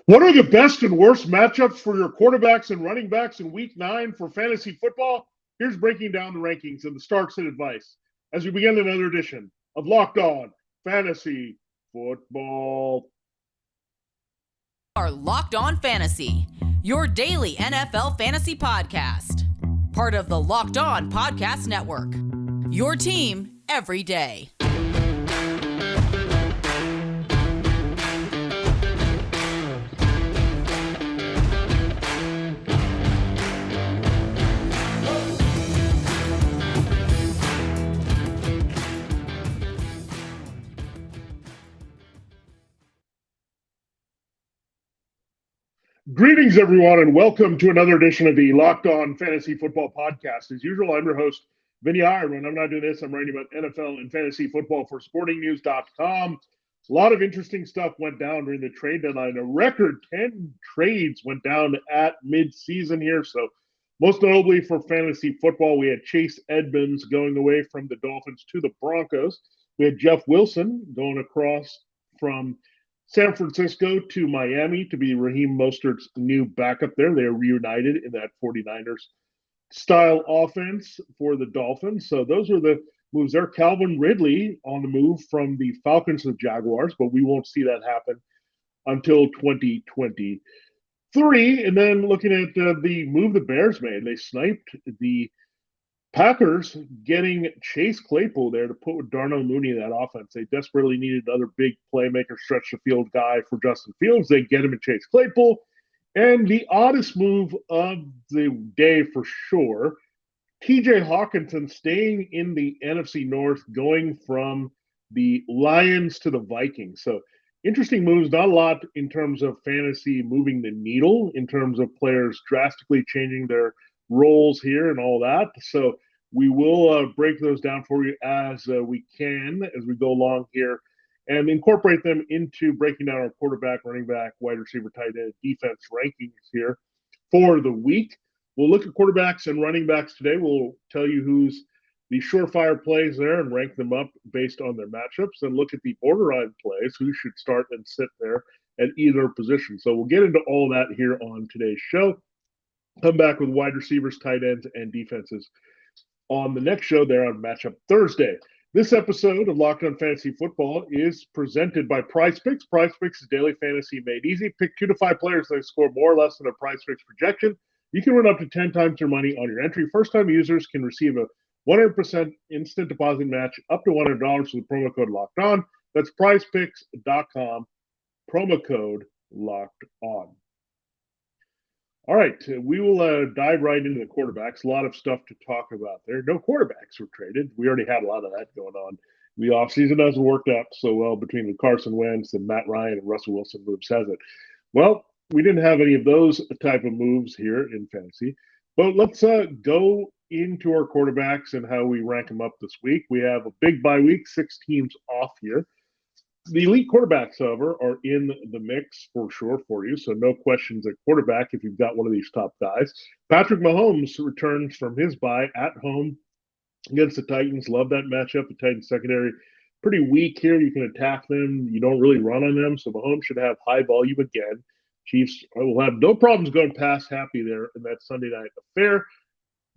What are the best and worst matchups for your quarterbacks and running backs in week 9 for fantasy football? Here's breaking down the rankings and the starts and advice as we begin another edition of Locked On Fantasy Football. Are Locked On Fantasy, your daily NFL fantasy podcast. Part of the Locked On Podcast Network. Your team every day. Greetings, everyone, and welcome to another edition of the Locked On Fantasy Football Podcast. As usual, I'm your host, Vinnie Iyer. When I'm not doing this, I'm writing about NFL and fantasy football for sportingnews.com. A lot of interesting stuff went down during the trade deadline. A record 10 trades went down at mid-season here. So most notably for fantasy football, we had Chase Edmonds going away from the Dolphins to the Broncos. We had Jeff Wilson going across from San Francisco to Miami to be Raheem Mostert's new backup there. They are reunited in that 49ers style offense for the Dolphins. So those are the moves there. Calvin Ridley on the move from the Falcons to the Jaguars, but we won't see that happen until 2023. And then looking at the move the Bears made, they sniped the Packers getting Chase Claypool there to put with Darnell Mooney in that offense. They desperately needed another big playmaker, stretch the field guy for Justin Fields. They get him in Chase Claypool. And the oddest move of the day for sure, TJ Hawkinson staying in the NFC North, going from the Lions to the Vikings. So interesting moves, not a lot in terms of fantasy moving the needle, in terms of players drastically changing their roles here and all that. So we will break those down for you as we can as we go along here and incorporate them into breaking down our quarterback, running back, wide receiver, tight end, defense rankings here for the week. We'll look at quarterbacks and running backs today. We'll tell you who's the surefire plays there and rank them up based on their matchups, and look at the borderline plays, who should start and sit there at either position. So we'll get into all that here on today's show. Come back with wide receivers, tight ends, and defenses on the next show there on Matchup Thursday. This episode of Locked On Fantasy Football is presented by Prize Picks. Prize Picks is daily fantasy made easy. Pick 2 to 5 players that score more or less than a Prize Picks projection. You can win up to 10 times your money on your entry. First-time users can receive a 100% instant deposit match up to $100 with the promo code Locked On. That's prizepicks.com, promo code Locked On. All right, we will dive right into the quarterbacks. A lot of stuff to talk about there. No quarterbacks were traded. We already had a lot of that going on. The offseason hasn't worked out so well between the Carson Wentz and Matt Ryan and Russell Wilson moves, has it? Well, we didn't have any of those type of moves here in fantasy. But let's go into our quarterbacks and how we rank them up this week. We have a big bye week, 6 teams off here. The elite quarterbacks, however, are in the mix for sure for you. So no questions at quarterback if you've got one of these top guys. Patrick Mahomes returns from his bye at home against the Titans. Love that matchup. The Titans secondary pretty weak here. You can attack them. You don't really run on them. So Mahomes should have high volume again. Chiefs will have no problems going past Happy there in that Sunday night affair.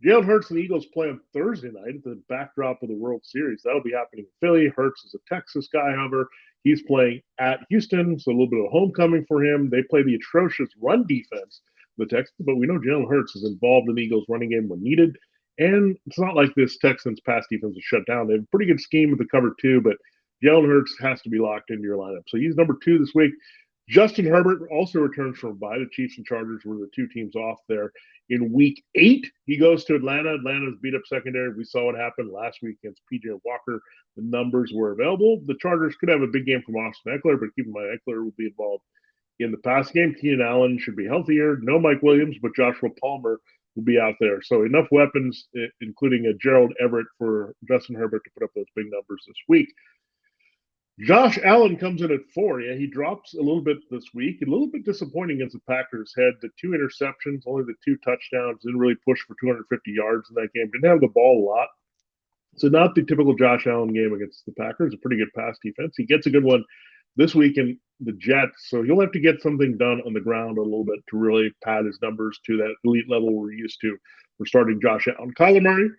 Jalen Hurts and the Eagles play on Thursday night at the backdrop of the World Series. That'll be happening in Philly. Hurts is a Texas guy, however. He's playing at Houston, so a little bit of homecoming for him. They play the atrocious run defense, the Texans, but we know Jalen Hurts is involved in the Eagles' running game when needed. And it's not like this Texans pass defense is shut down. They have a pretty good scheme with the cover two, but Jalen Hurts has to be locked into your lineup. So he's number 2 this week. Justin Herbert also returns from a bye. The Chiefs and Chargers were the 2 teams off there in week 8. He goes to Atlanta. Atlanta's beat up secondary. We saw what happened last week against P.J. Walker. The numbers were available. The Chargers could have a big game from Austin Eckler, but keep in mind Eckler will be involved in the pass game. Keenan Allen should be healthier. No Mike Williams, but Joshua Palmer will be out there. So enough weapons, including a Gerald Everett for Justin Herbert to put up those big numbers this week. Josh Allen comes in at 4. Yeah, he drops a little bit this week. A little bit disappointing against the Packers. Had the 2 interceptions, only the 2 touchdowns. Didn't really push for 250 yards in that game. Didn't have the ball a lot. So not the typical Josh Allen game against the Packers. A pretty good pass defense. He gets a good one this week in the Jets. So he'll have to get something done on the ground a little bit to really pad his numbers to that elite level we're used to for starting Josh Allen. Kyler Murray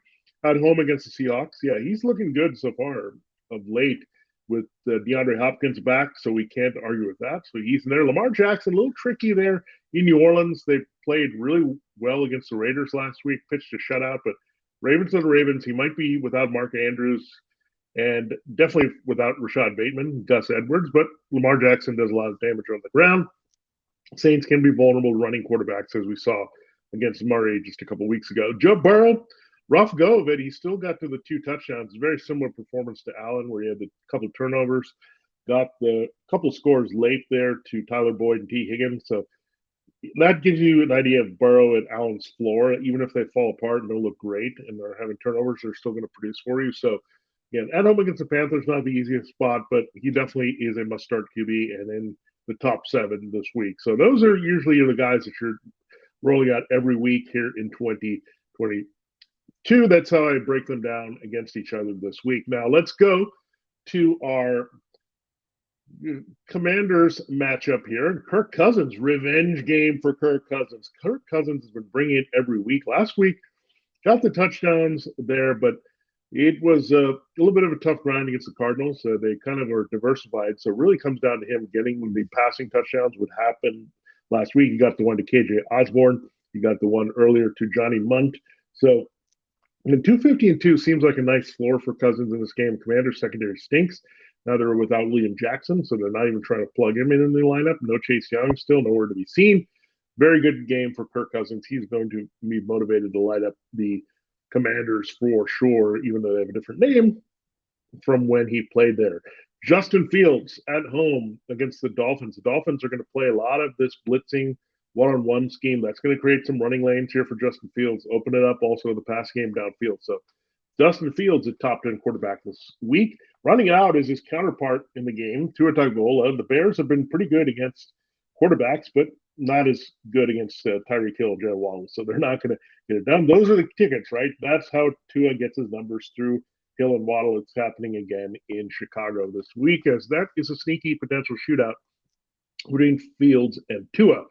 at home against the Seahawks. Yeah, he's looking good so far of late with DeAndre Hopkins back, so we can't argue with that. So he's in there. Lamar Jackson, a little tricky there in New Orleans. They played really well against the Raiders last week, pitched a shutout, but Ravens are the Ravens. He might be without Mark Andrews and definitely without Rashad Bateman, Gus Edwards, but Lamar Jackson does a lot of damage on the ground. Saints can be vulnerable to running quarterbacks, as we saw against Murray just a couple weeks ago. Joe Burrow, rough go of it. He still got to the 2 touchdowns. Very similar performance to Allen, where he had the couple turnovers, got the couple scores late there to Tyler Boyd and T. Higgins. So that gives you an idea of Burrow and Allen's floor. Even if they fall apart and don't look great and they're having turnovers, they're still going to produce for you. So again, at home against the Panthers, not the easiest spot, but he definitely is a must-start QB and in the top 7 this week. So those are usually the guys that you're rolling out every week here in 2022. That's how I break them down against each other this week. Now let's go to our Commanders matchup here. Kirk Cousins, revenge game for Kirk Cousins. Kirk Cousins has been bringing it every week. Last week, got the touchdowns there, but it was a little bit of a tough grind against the Cardinals. They kind of are diversified. So it really comes down to him getting the passing touchdowns. What happened last week, he got the one to KJ Osborne. He got the one earlier to Johnny Munt. So the 250-2 seems like a nice floor for Cousins in this game. Commander's secondary stinks. Now they're without William Jackson, so they're not even trying to plug him in the lineup. No Chase Young, still nowhere to be seen. Very good game for Kirk Cousins. He's going to be motivated to light up the Commanders for sure, even though they have a different name from when he played there. Justin Fields at home against the Dolphins. The Dolphins are going to play a lot of this blitzing one-on-one scheme. That's going to create some running lanes here for Justin Fields. Open it up also the pass game downfield. So Justin Fields, a top 10 quarterback this week. Running it out is his counterpart in the game, Tua Tagovailoa. The Bears have been pretty good against quarterbacks, but not as good against Tyreek Hill and Jalen Waddle. So they're not going to get it done. Those are the tickets, right? That's how Tua gets his numbers through Hill and Waddle. It's happening again in Chicago this week, as that is a sneaky potential shootout between Fields and Tua.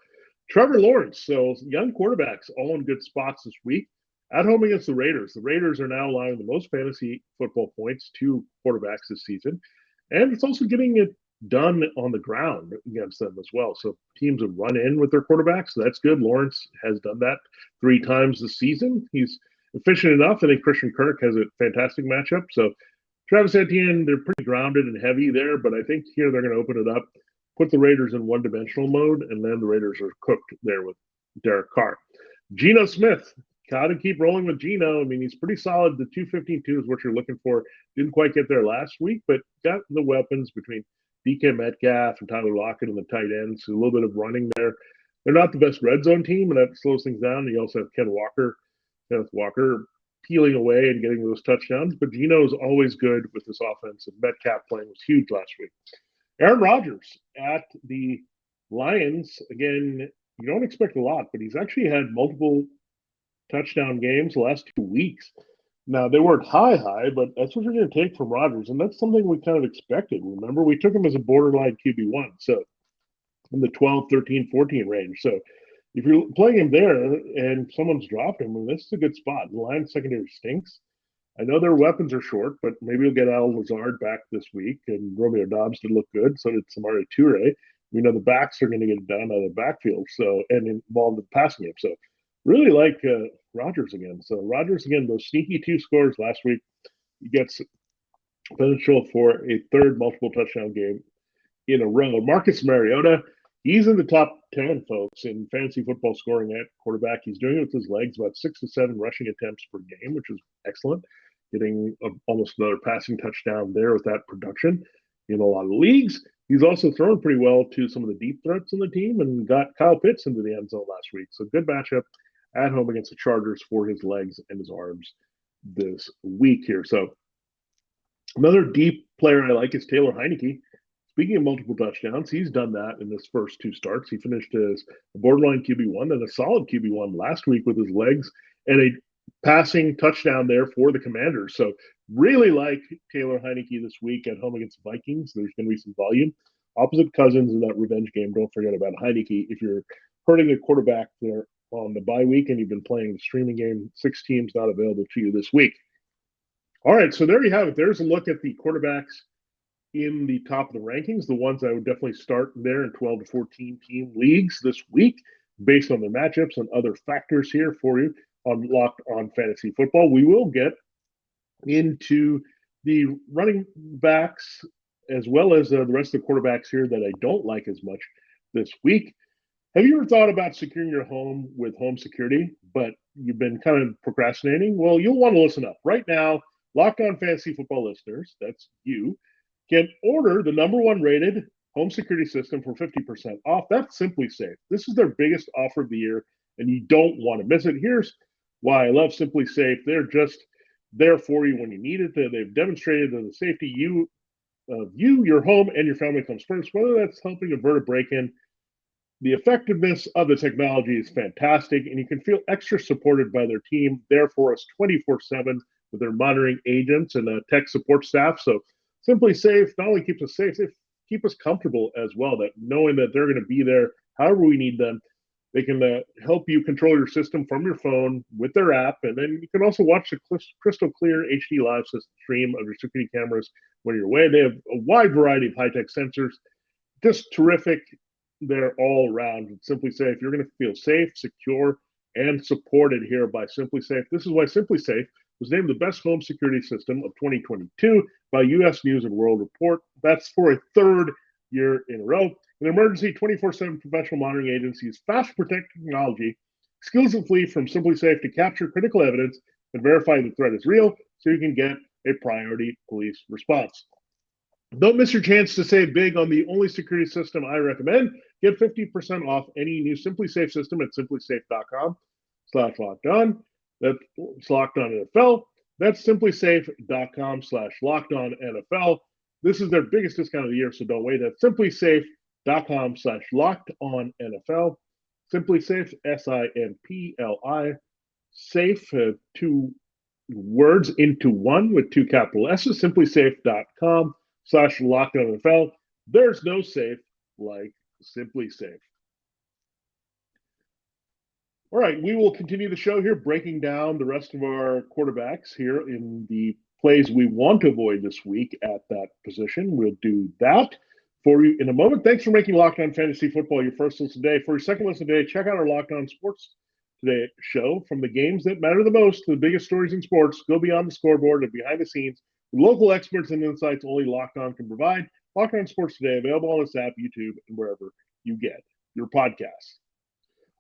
Trevor Lawrence, so young quarterbacks all in good spots this week. At home against the Raiders. The Raiders are now allowing the most fantasy football points to quarterbacks this season. And it's also getting it done on the ground against them as well. So teams have run in with their quarterbacks. So that's good. Lawrence has done that 3 times this season. He's efficient enough. I think Christian Kirk has a fantastic matchup. So Travis Etienne, they're pretty grounded and heavy there, but I think here they're going to open it up, put the Raiders in one-dimensional mode, and then the Raiders are cooked there with Derek Carr. Geno Smith. Got to keep rolling with Geno. I mean, he's pretty solid. The 215-2 is what you're looking for. Didn't quite get there last week, but got the weapons between DK Metcalf and Tyler Lockett and the tight ends. So a little bit of running there. They're not the best red zone team, and that slows things down. You also have Kenneth Walker peeling away and getting those touchdowns. But Geno is always good with this offense, and Metcalf playing was huge last week. Aaron Rodgers at the Lions. Again, you don't expect a lot, but he's actually had multiple touchdown games the last 2 weeks. Now, they weren't high, but that's what you're going to take from Rodgers, and that's something we kind of expected. Remember, we took him as a borderline QB1, so in the 12, 13, 14 range. So if you're playing him there and someone's dropped him, well, this is a good spot. The Lions secondary stinks. I know their weapons are short, but maybe you'll get Al Lazard back this week, and Romeo Doubs did look good. So did Samari Toure. We know the backs are going to get done out of the backfield, so and involved in the passing game. So really like Rodgers again. So Rodgers again, those sneaky 2 scores last week. He gets potential for a third multiple touchdown game in a row. Marcus Mariota, he's in the top 10, folks, in fantasy football scoring at quarterback. He's doing it with his legs, about 6 to 7 rushing attempts per game, which is excellent. Getting almost another passing touchdown there with that production in a lot of leagues. He's also thrown pretty well to some of the deep threats on the team and got Kyle Pitts into the end zone last week. So good matchup at home against the Chargers for his legs and his arms this week here. So another deep player I like is Taylor Heineke. Speaking of multiple touchdowns, he's done that in his first 2 starts. He finished as a borderline QB1 and a solid QB1 last week with his legs and a passing touchdown there for the Commanders. So really like Taylor Heineke this week at home against the Vikings. There's going to be some volume. opposite cousins in that revenge game. Don't forget about Heineke. If you're hurting a quarterback there on the bye week and you've been playing the streaming game, 6 teams not available to you this week. All right, so there you have it. There's a look at the quarterbacks in the top of the rankings, the ones I would definitely start there in 12 to 14 team leagues this week based on the matchups and other factors here for you on Locked On Fantasy Football. We will get into the running backs as well as the rest of the quarterbacks here that I don't like as much this week. Have you ever thought about securing your home with home security, but you've been kind of procrastinating? Well, you'll want to listen up. Right now, Locked On Fantasy Football listeners, that's you, can order the number one rated home security system for 50% off. That's Simply Safe. This is their biggest offer of the year, and you don't want to miss it. Here's why I love Simply Safe. They're just there for you when you need it. They've demonstrated that the safety of you, your home, and your family comes first, whether that's helping avert a break-in. The effectiveness of the technology is fantastic, and you can feel extra supported by their team there for us 24/7 with their monitoring agents and tech support staff. So Simply Safe not only keeps us safe, they keep us comfortable as well, that knowing that they're going to be there however we need them. They can help you control your system from your phone with their app, and then you can also watch the crystal clear HD live stream of your security cameras when you're away. They have a wide variety of high-tech sensors, just terrific. They're all around. Simply Safe, you're going to feel safe, secure, and supported here by Simply Safe. This is why Simply Safe was named the best home security system of 2022 by U.S. News and World Report. That's for a third year in a row. An emergency 24/7 professional monitoring agency's fast protect technology exclusively from Simply Safe to capture critical evidence and verify the threat is real so you can get a priority police response. Don't miss your chance to save big on the only security system I recommend. Get 50% off any new Simply Safe system at simplysafe.com/lockedon. That's Locked On NFL. That's simplysafe.com/lockedon NFL. This is their biggest discount of the year, so don't wait. That's simplysafe.com/lockedon NFL. Simply Safe, SIMPLI. Safe, 2 words into one with 2 capital S's. Simplysafe.com/lockedon NFL. There's no safe like Simply Safe. All right, we will continue the show here, breaking down the rest of our quarterbacks here in the plays we want to avoid this week at that position. We'll do that for you in a moment. Thanks for making Locked On Fantasy Football your first listen today. For your second listen today, check out our Locked On Sports Today show. From the games that matter the most to the biggest stories in sports, go beyond the scoreboard and behind the scenes with local experts and insights only Locked On can provide. Locked On Sports Today, available on this app, YouTube, and wherever you get your podcasts.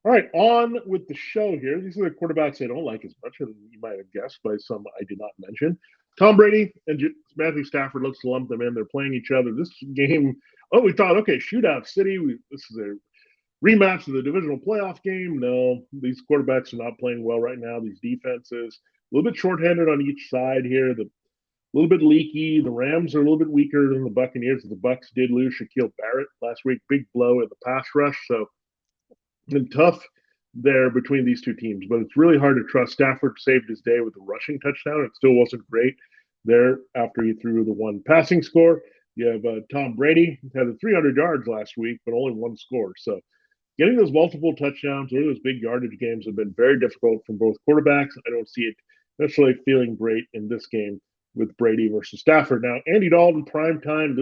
All right, on with the show here. These are the quarterbacks I don't like as much, and you might have guessed by some I did not mention. Tom Brady and Matthew Stafford, let's lump them in. They're playing each other. This game, we thought, okay, shootout city. This is a rematch of the divisional playoff game. No, these quarterbacks are not playing well right now. These defenses, a little bit shorthanded on each side here. A little bit leaky. The Rams are a little bit weaker than the Buccaneers. The Bucs did lose Shaquille Barrett last week. Big blow at the pass rush. So, and tough there between these two teams, but it's really hard to trust. Stafford saved his day with a rushing touchdown. It still wasn't great there after he threw the one passing score. You have Tom Brady had 300 yards last week, but only one score. So getting those multiple touchdowns or those big yardage games have been very difficult from both quarterbacks. I don't see it necessarily feeling great in this game with Brady versus Stafford. Now, Andy Dalton, prime time,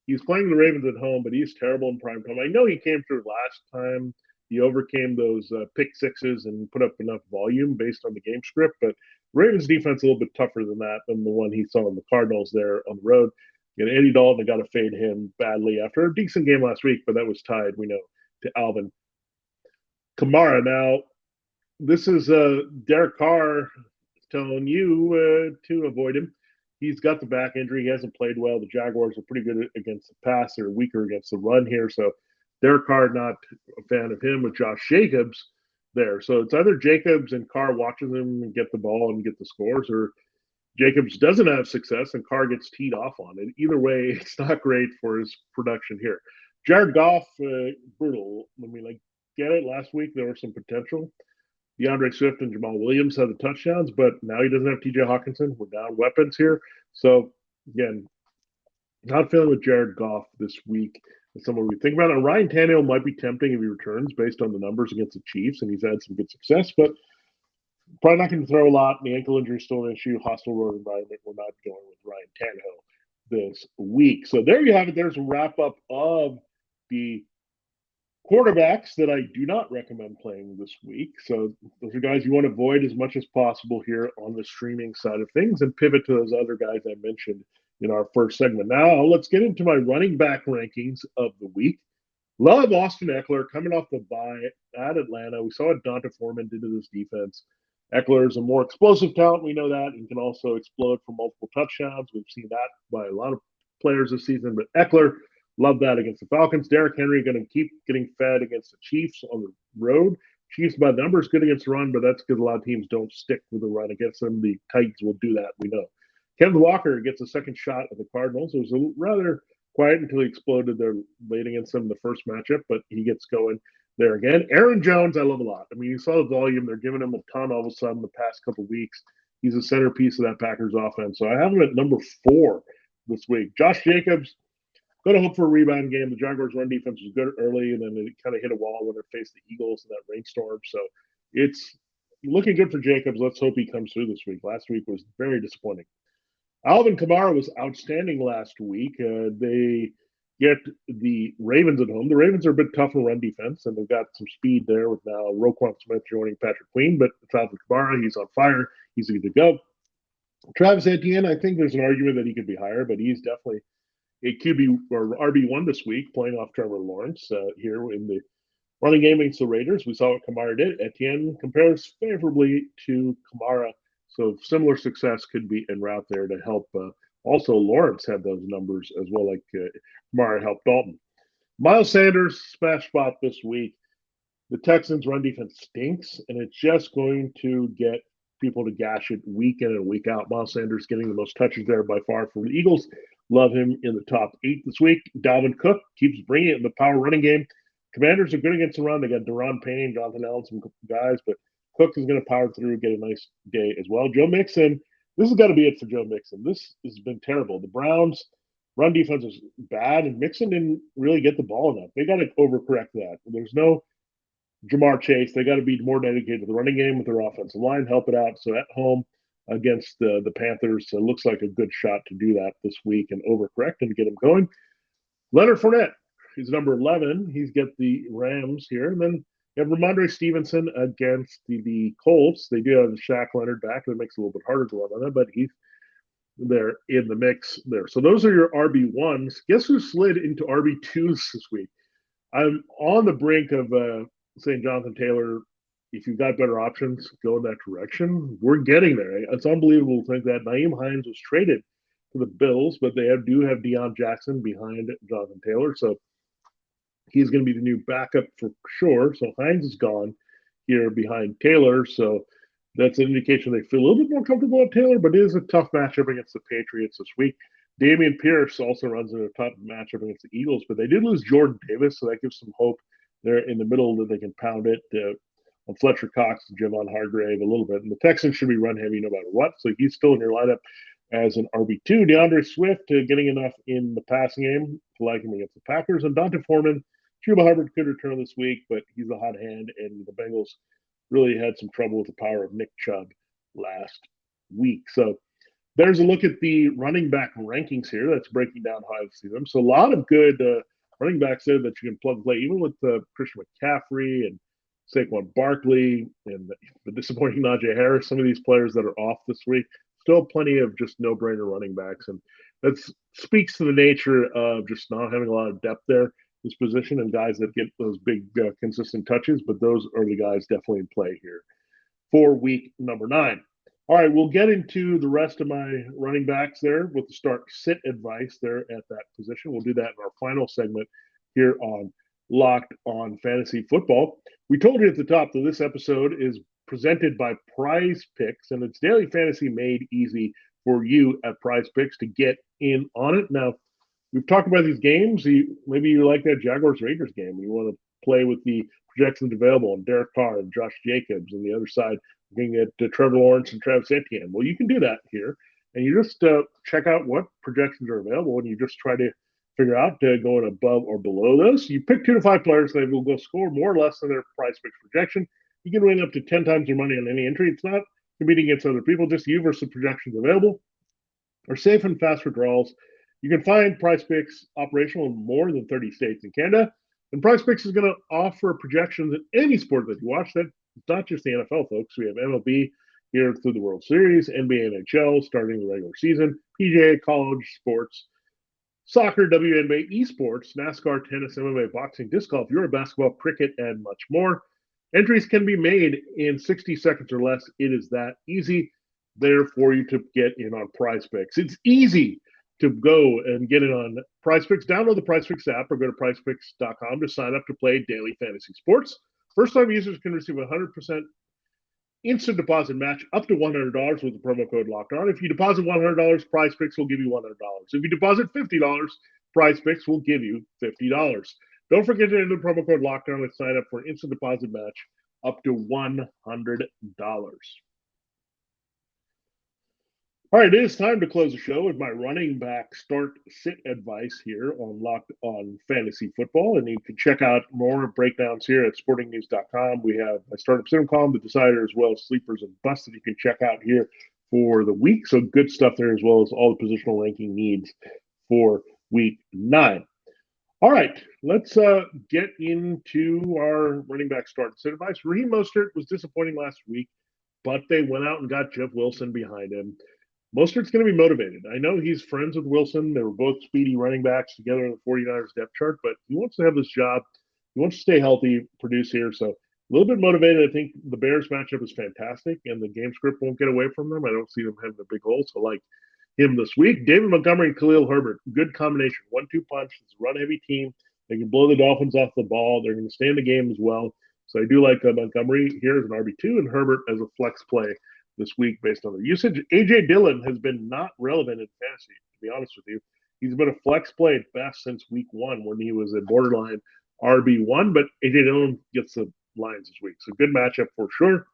he's playing the Ravens at home, but he's terrible in prime time. I know he came through last time. He overcame those pick sixes and put up enough volume based on the game script. But Ravens defense a little bit tougher than that, than the one he saw in the Cardinals there on the road. And Andy Dalton got to fade him badly after a decent game last week, but that was tied, we know, to Alvin Kamara. Now, this is Derek Carr telling you to avoid him. He's got the back injury. He hasn't played well. The Jaguars are pretty good against the pass. They're weaker against the run here. So Derek Carr, not a fan of him with Josh Jacobs there. So it's either Jacobs and Carr watches him and get the ball and get the scores, or Jacobs doesn't have success and Carr gets teed off on it. Either way, it's not great for his production here. Jared Goff, brutal. I mean, get it. Last week there was some potential. DeAndre Swift and Jamal Williams had the touchdowns, but now he doesn't have TJ Hawkinson. We're down weapons here. So, again, Not feeling with Jared Goff this week. As someone we think about it. Ryan Tannehill might be tempting if he returns based on the numbers against the Chiefs, and he's had some good success, but probably not going to throw a lot. The ankle injury is still an issue. Hostile road environment. We're not going with Ryan Tannehill this week. So there you have it. There's a wrap up of the quarterbacks that I do not recommend playing this week. So those are guys you want to avoid as much as possible here on the streaming side of things and pivot to those other guys I mentioned in our first segment. Now let's get into my running back rankings of the week. Love Austin Eckler coming off the bye at Atlanta. We saw what Donta Foreman did to this defense. Eckler is a more explosive talent. We know that, and can also explode for multiple touchdowns. We've seen that by a lot of players this season. But Eckler, love that against the Falcons. Derrick Henry going to keep getting fed against the Chiefs on the road. Chiefs by numbers good against the run, but that's because a lot of teams don't stick with the run against them. The Titans will do that, we know. Kevin Walker gets a second shot at the Cardinals. It was a rather quiet until he exploded there late against them in the first matchup, but he gets going there again. Aaron Jones, I love a lot. I mean, you saw the volume. They're giving him a ton all of a sudden the past couple of weeks. He's a centerpiece of that Packers offense. So I have him at number 4 this week. Josh Jacobs, going to hope for a rebound game. The Jaguars' run defense was good early, and then it kind of hit a wall when they faced the Eagles in that rainstorm. So it's looking good for Jacobs. Let's hope he comes through this week. Last week was very disappointing. Alvin Kamara was outstanding last week. They get the Ravens at home. The Ravens are a bit tough in run defense, and they've got some speed there with now Roquan Smith joining Patrick Queen. But it's Alvin Kamara. He's on fire. He's good to go. Travis Etienne, I think there's an argument that he could be higher, but he's definitely a QB or RB1 this week, playing off Trevor Lawrence here in the running game against the Raiders. We saw what Kamara did. Etienne compares favorably to Kamara, so similar success could be en route there to help. Also, Lawrence had those numbers as well, like Kamara helped Dalton. Miles Sanders, smash spot this week. The Texans' run defense stinks, and it's just going to get people to gash it week in and week out. Miles Sanders getting the most touches there by far for the Eagles. Love him in the top 8 this week. Dalvin Cook keeps bringing it in the power running game. Commanders are good against the run. They got Deron Payne, Jonathan Allen, some guys, but Cook is going to power through, get a nice day as well. Joe Mixon, this has got to be it for Joe Mixon. This has been terrible. The Browns' run defense was bad, and Mixon didn't really get the ball enough. They got to overcorrect that. There's no Jamar Chase. They got to be more dedicated to the running game with their offensive line, help it out. So at home against the Panthers, it looks like a good shot to do that this week and overcorrect and get them going. Leonard Fournette, he's number 11. He's got the Rams here. And then you have Ramondre Stevenson against the Colts. They do have Shaq Leonard back. That makes it a little bit harder to run on that, but he's there in the mix there. So those are your RB1s. Guess who slid into RB2s this week? I'm on the brink of saying Jonathan Taylor. If you've got better options, go in that direction. We're getting there. It's unbelievable to think that Naeem Hines was traded to the Bills, but they do have Deion Jackson behind Jonathan Taylor. So he's going to be the new backup for sure. So Hines is gone here behind Taylor. So that's an indication they feel a little bit more comfortable with Taylor, but it is a tough matchup against the Patriots this week. Dameon Pierce also runs in a tough matchup against the Eagles, but they did lose Jordan Davis, so that gives some hope there in the middle that they can pound it on Fletcher Cox and Javon Hargrave a little bit. And the Texans should be run heavy no matter what, so he's still in your lineup as an RB2. DeAndre Swift getting enough in the passing game to like him against the Packers. And Donta Foreman, Chuba Hubbard could return this week, but he's a hot hand, and the Bengals really had some trouble with the power of Nick Chubb last week. So there's a look at the running back rankings here. That's breaking down how I see them. So a lot of good running backs there that you can plug and play, even with Christian McCaffrey and Saquon Barkley and the disappointing Najee Harris. Some of these players that are off this week, still plenty of just no-brainer running backs. And that speaks to the nature of just not having a lot of depth there, this position, and guys that get those big consistent touches. But those are the guys definitely in play here for week number 9. All right, we'll get into the rest of my running backs there with the start-sit advice there at that position. We'll do that in our final segment here on Locked On Fantasy Football. We told you at the top that this episode is presented by Prize Picks, and it's daily fantasy made easy for you at Prize Picks to get in on it. Now, we've talked about these games. Maybe you like that Jaguars-Raiders game. You want to play with the projections available on Derek Carr and Josh Jacobs, and the other side looking at Trevor Lawrence and Travis Etienne. Well, you can do that here. and you just check out what projections are available, and you just try to figure out going above or below those. You pick 2 to 5 players that will go score more or less than their price picks projection. You can win up to 10 times your money on any entry. It's not competing against other people, just you versus projections available are safe and fast withdrawals. You can find Price Picks operational in more than 30 states in Canada. And Price Picks is going to offer projections in any sport that you watch. That's not just the NFL, folks. We have MLB here through the World Series, NBA, NHL starting the regular season, PGA, college sports, soccer, WNBA, esports, NASCAR, tennis, MMA, boxing, disc golf, Euro basketball, cricket, and much more. Entries can be made in 60 seconds or less. It is that easy there for you to get in on Prize Picks. It's easy to go and get in on Prize Picks. Download the Prize Picks app or go to prizepicks.com to sign up to play daily fantasy sports. First-time users can receive a 100% instant deposit match up to $100 with the promo code Locked On. If you deposit $100, Prize Picks will give you $100. If you deposit $50, Prize Picks will give you $50. Don't forget to enter the promo code Locked On and sign up for an instant deposit match up to $100. All right, it is time to close the show with my running back start sit advice here on Locked On Fantasy Football. And you can check out more breakdowns here at sportingnews.com. We have my startup sim column, the decider, as well as sleepers and busts that you can check out here for the week. So good stuff there, as well as all the positional ranking needs for week 9. All right, let's get into our running back start sit advice. Raheem Mostert was disappointing last week, but they went out and got Jeff Wilson behind him. Mostert's going to be motivated. I know he's friends with Wilson. They were both speedy running backs together in the 49ers depth chart, but he wants to have this job. He wants to stay healthy, produce here. So a little bit motivated. I think the Bears matchup is fantastic, and the game script won't get away from them. I don't see them having a big hole, so I like him this week. David Montgomery and Khalil Herbert, good combination. 1-2 punch. It's a run-heavy team. They can blow the Dolphins off the ball. They're going to stay in the game as well. So I do like Montgomery here as an RB2 and Herbert as a flex play this week based on their usage. A.J. Dillon has been not relevant in fantasy, to be honest with you. He's been a flex play at best since week 1 when he was a borderline RB1, but A.J. Dillon gets the Lions this week. So good matchup for sure.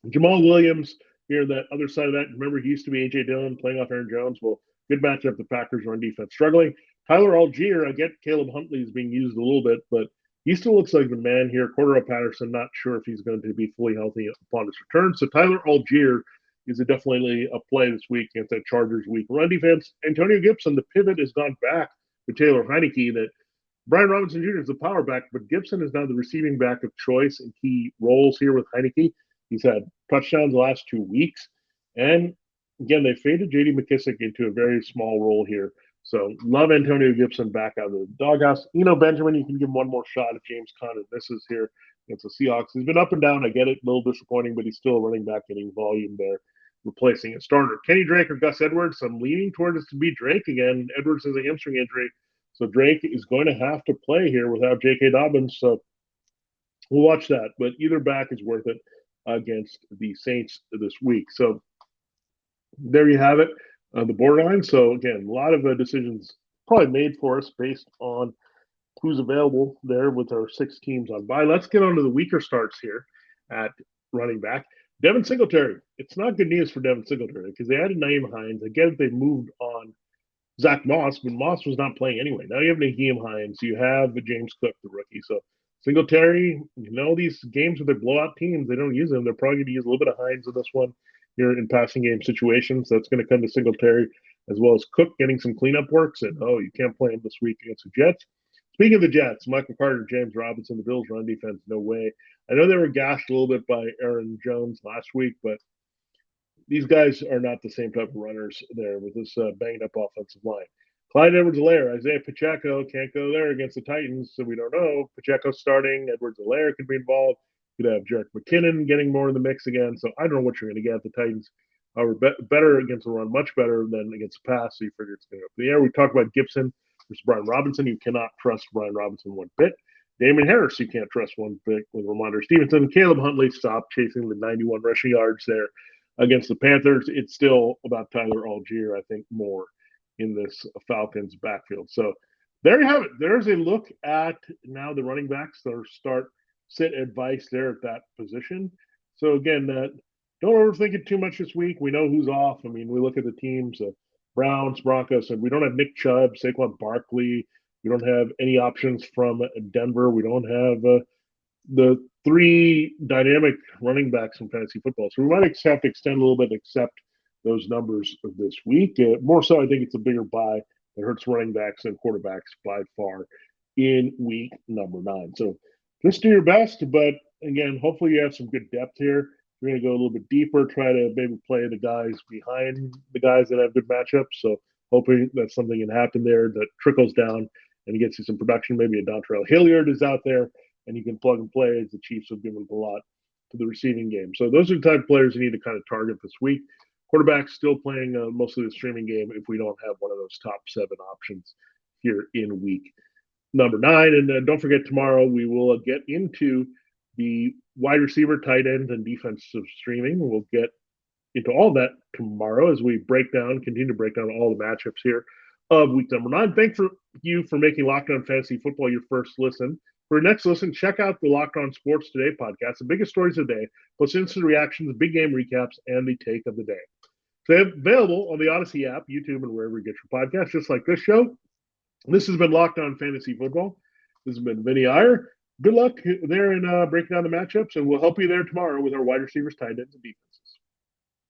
Jamal Williams here, that other side of that. Remember, he used to be A.J. Dillon playing off Aaron Jones. Well, good matchup. The Packers run defense struggling. Tyler Algier, I get Caleb Huntley is being used a little bit, but he still looks like the man here. Cordero Patterson, not sure if he's going to be fully healthy upon his return. So Tyler Algier is definitely a play this week against that Chargers week run defense. Antonio Gibson, the pivot has gone back to Taylor Heineke. That Brian Robinson Jr. is the power back, but Gibson is now the receiving back of choice in key roles here with Heineke. He's had touchdowns the last 2 weeks. And again, they faded J.D. McKissick into a very small role here. So love Antonio Gibson back out of the doghouse. Benjamin, you can give him one more shot if James Conner misses here against the Seahawks. He's been up and down. I get it, a little disappointing, but he's still a running back getting volume there, replacing a starter. Kenny Drake or Gus Edwards? I'm leaning towards it to be Drake again. Edwards has a hamstring injury, so Drake is going to have to play here without J.K. Dobbins. So we'll watch that, but either back is worth it against the Saints this week. So there you have it. The borderline. So again, a lot of decisions probably made for us based on who's available there with our 6 teams on bye. Let's get on to the weaker starts here at running back. Devin Singletary. It's not good news for Devin Singletary because they added Nyheim Hines. I get it, they moved on Zach Moss, but Moss was not playing anyway. Now you have Nyheim Hines. You have James Cook, the rookie. So Singletary, these games with their blowout teams, they don't use them. They're probably going to use a little bit of Hines in this one here in passing game situations. That's going to come to Singletary as well as Cook getting some cleanup works. And, you can't play him this week against the Jets. Speaking of the Jets, Michael Carter, James Robinson, the Bills run defense, no way. I know they were gashed a little bit by Aaron Jones last week, but these guys are not the same type of runners there with this banged up offensive line. Clyde Edwards-Helaire, Isaiah Pacheco can't go there against the Titans, so we don't know. Pacheco starting, Edwards-Helaire could be involved. Could have Jerick McKinnon getting more in the mix again. So I don't know what you're going to get. The Titans are better against the run, much better than against the pass. So you figure it's going to go up in the air. We talked about Gibson versus Brian Robinson. You cannot trust Brian Robinson one bit. Damon Harris, you can't trust one bit with Ramondre Stevenson. Caleb Huntley stopped chasing the 91 rushing yards there against the Panthers. It's still about Tyler Algier, I think, more in this Falcons backfield. So there you have it. There's a look at now the running backs that are sit advice there at that position. So again, don't overthink it too much this week. We know who's off. I mean, we look at the teams, Browns, Broncos, and we don't have Nick Chubb, Saquon Barkley. We don't have any options from Denver. We don't have the three dynamic running backs in fantasy football. So we might have to extend a little bit and accept those numbers of this week. More so, I think it's a bigger buy that hurts running backs and quarterbacks by far in week number 9. So just do your best, but again, hopefully you have some good depth here. We're going to go a little bit deeper, try to maybe play the guys behind the guys that have good matchups. So hoping that something can happen there that trickles down and gets you some production. Maybe a Dontrell Hilliard is out there and you can plug and play, as the Chiefs have given a lot to the receiving game. So those are the type of players you need to kind of target this week. Quarterbacks still playing mostly the streaming game if we don't have one of those top 7 options here in week number 9. And don't forget, tomorrow we will get into the wide receiver, tight end, and defensive streaming. We'll get into all that tomorrow as we continue to break down all the matchups here of week number 9. Thanks for you for making Locked On Fantasy Football your first listen. For your next listen, check out the Locked On Sports Today podcast, the biggest stories of the day, plus instant reactions, big game recaps, and the take of the day. They're available on the Odyssey app, YouTube, and wherever you get your podcasts, just like this show. This has been Locked On Fantasy Football. This has been Vinnie Iyer. Good luck there in breaking down the matchups, and we'll help you there tomorrow with our wide receivers, tight ends, and defenses.